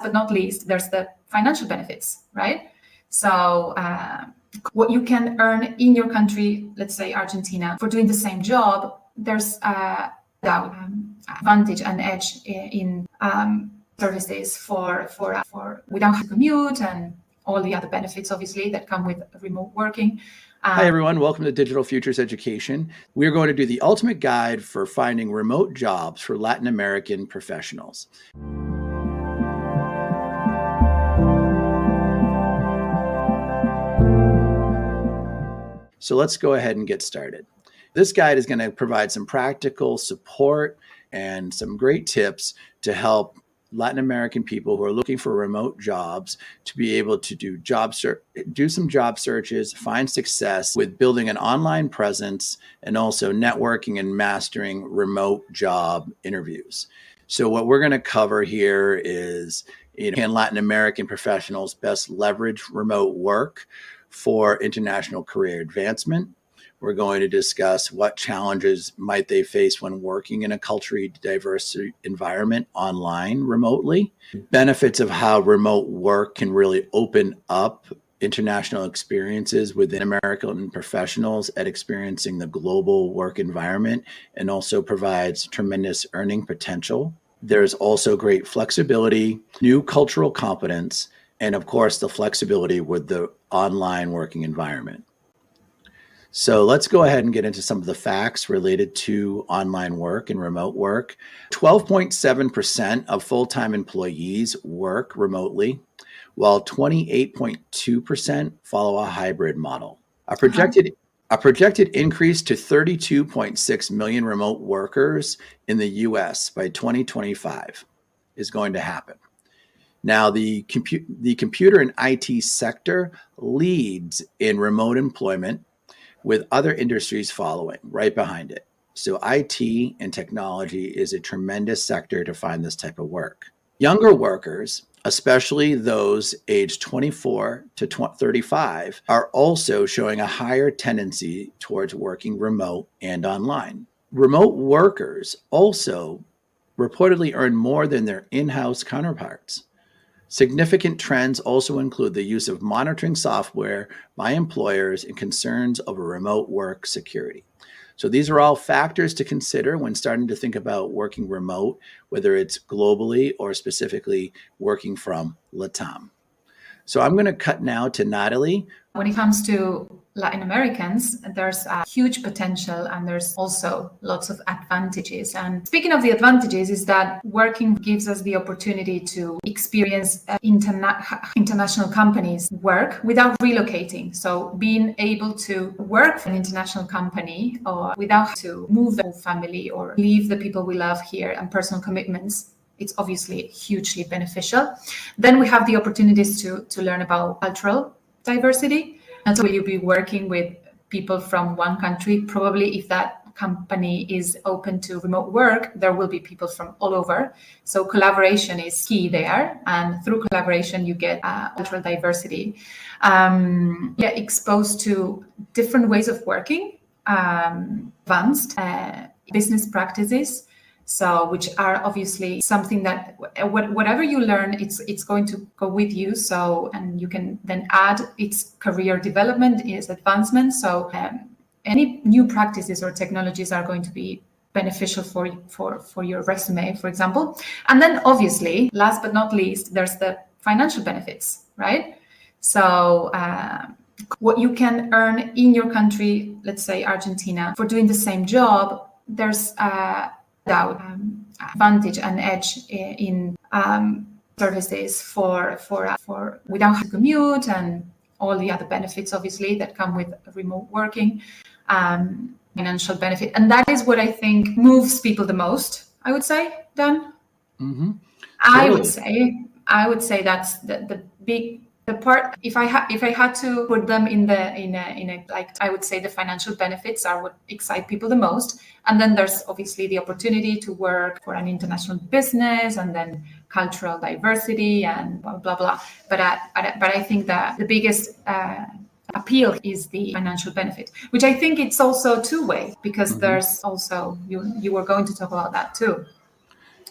but not least, there's the financial benefits, right? So what you can earn in your country, let's say Argentina, for doing the same job, there's advantage and edge in services for without a commute and all the other benefits, obviously, that come with remote working. Hi, everyone. Welcome to Digital Futures Education. We're going to do the ultimate guide for finding remote jobs for Latin American professionals. So let's go ahead and get started. This guide is going to provide some practical support and some great tips to help Latin American people who are looking for remote jobs to be able to do some job searches, find success with building an online presence, and also networking and mastering remote job interviews. So what we're going to cover here is, can Latin American professionals best leverage remote work for international career advancement? We're going to discuss what challenges might they face when working in a culturally diverse environment online remotely, benefits of how remote work can really open up international experiences within American professionals at experiencing the global work environment, and also provides tremendous earning potential. There's also great flexibility, new cultural competence, and of course, the flexibility with the online working environment. So let's go ahead and get into some of the facts related to online work and remote work. 12.7% of full-time employees work remotely, while 28.2% follow a hybrid model. A projected increase to 32.6 million remote workers in the US by 2025 is going to happen. Now, the computer and IT sector leads in remote employment, with other industries following right behind it. So IT and technology is a tremendous sector to find this type of work. Younger workers, especially those aged 24 to 35, are also showing a higher tendency towards working remote and online. Remote workers also reportedly earn more than their in-house counterparts. Significant trends also include the use of monitoring software by employers and concerns over remote work security. So these are all factors to consider when starting to think about working remote, whether it's globally or specifically working from LATAM. So I'm going to cut now to Natalie. When it comes to Latin Americans, there's a huge potential and there's also lots of advantages. And speaking of the advantages, is that working gives us the opportunity to experience international companies' work without relocating. So being able to work for an international company or without to move the whole family or leave the people we love here and personal commitments, it's obviously hugely beneficial. Then we have the opportunities to learn about cultural diversity. And so will you be working with people from one country? Probably if that company is open to remote work, there will be people from all over. So collaboration is key there. And through collaboration, you get cultural diversity. Exposed to different ways of working, advanced business practices. So, which are obviously something that whatever you learn, it's going to go with you. So, and you can then add its career development, its advancement. So, any new practices or technologies are going to be beneficial for your resume, for example. And then, obviously, last but not least, there's the financial benefits, right? So, what you can earn in your country, let's say Argentina, for doing the same job, there's advantage and edge in services for without a commute and all the other benefits, obviously, that come with remote working, financial benefit. And that is what I think moves people the most, I would say, Dan. Mm-hmm. Totally. I would say that's the part. If I had to put them in a like, I would say the financial benefits are what excite people the most. And then there's obviously the opportunity to work for an international business, and then cultural diversity and blah blah blah. But I think that the biggest appeal is the financial benefit, which I think it's also two-way, because there's also you were going to talk about that too.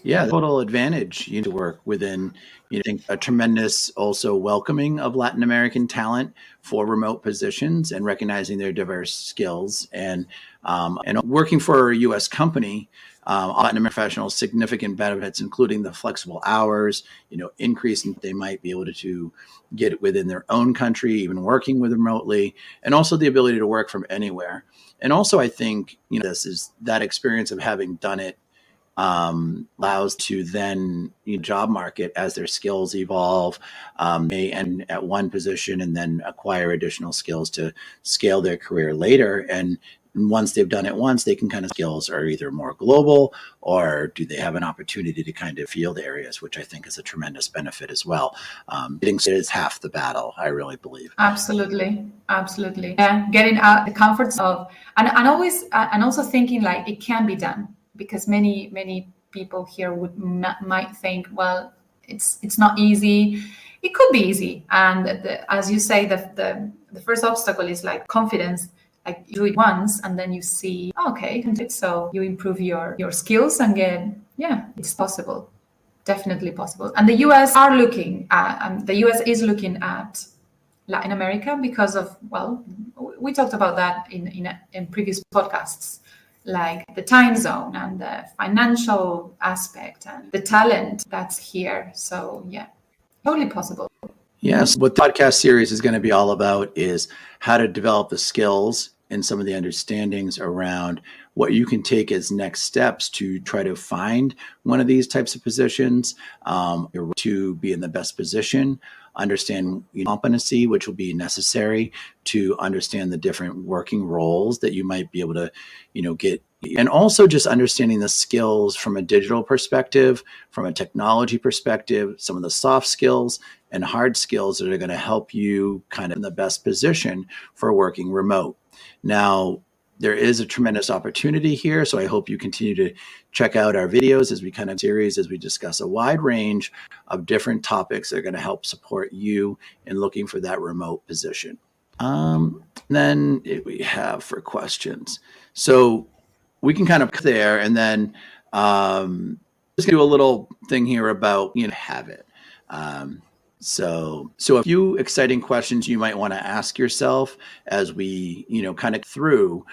Yeah, total advantage to work within, I think a tremendous also welcoming of Latin American talent for remote positions and recognizing their diverse skills and working for a U.S. company. Latin American professionals significant benefits, including the flexible hours, increase in they might be able to get within their own country, even working with remotely, and also the ability to work from anywhere. And also, I think this is that experience of having done it allows to then job market as their skills evolve, may end at one position and then acquire additional skills to scale their career later. And once they've done it once, they can kind of skills are either more global or do they have an opportunity to kind of field areas, which I think is a tremendous benefit as well. Getting started is half the battle, I really believe. Absolutely. Yeah, getting out the comforts of and also thinking like it can be done. Because many people here might think, well, it's not easy. It could be easy, and as you say, the first obstacle is like confidence. Like you do it once, and then you see, okay, you can do it. So you improve your skills, and it's possible, definitely possible. And the U.S. are looking at, the U.S. is looking at Latin America because of, well, we talked about that in previous podcasts. Like the time zone and the financial aspect and the talent that's here. So totally possible. Yes, what the podcast series is going to be all about is how to develop the skills and some of the understandings around what you can take as next steps to try to find one of these types of positions, to be in the best position, understand competency, which will be necessary to understand the different working roles that you might be able to, get. And also just understanding the skills from a digital perspective, from a technology perspective, some of the soft skills and hard skills that are going to help you kind of in the best position for working remote. Now, there is a tremendous opportunity here. So I hope you continue to check out our videos as we kind of series, as we discuss a wide range of different topics that are going to help support you in looking for that remote position. Then we have for questions. So we can kind of there and then just do a little thing here about, have it. So a few exciting questions you might want to ask yourself as we, kind of through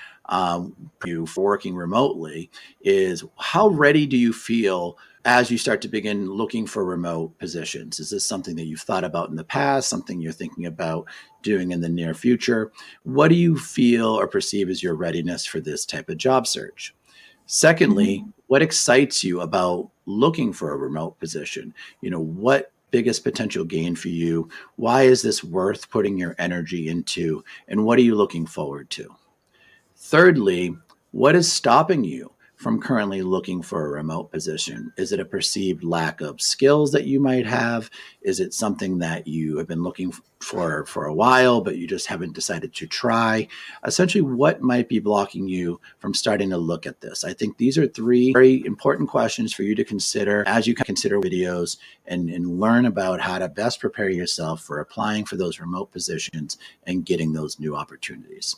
you for working remotely is how ready do you feel as you start to begin looking for remote positions? Is this something that you've thought about in the past, something you're thinking about doing in the near future? What do you feel or perceive as your readiness for this type of job search? Secondly, what excites you about looking for a remote position? What biggest potential gain for you? Why is this worth putting your energy into? And what are you looking forward to? Thirdly, what is stopping you from currently looking for a remote position? Is it a perceived lack of skills that you might have? Is it something that you have been looking for a while, but you just haven't decided to try? Essentially, what might be blocking you from starting to look at this? I think these are three very important questions for you to consider as you consider videos and learn about how to best prepare yourself for applying for those remote positions and getting those new opportunities.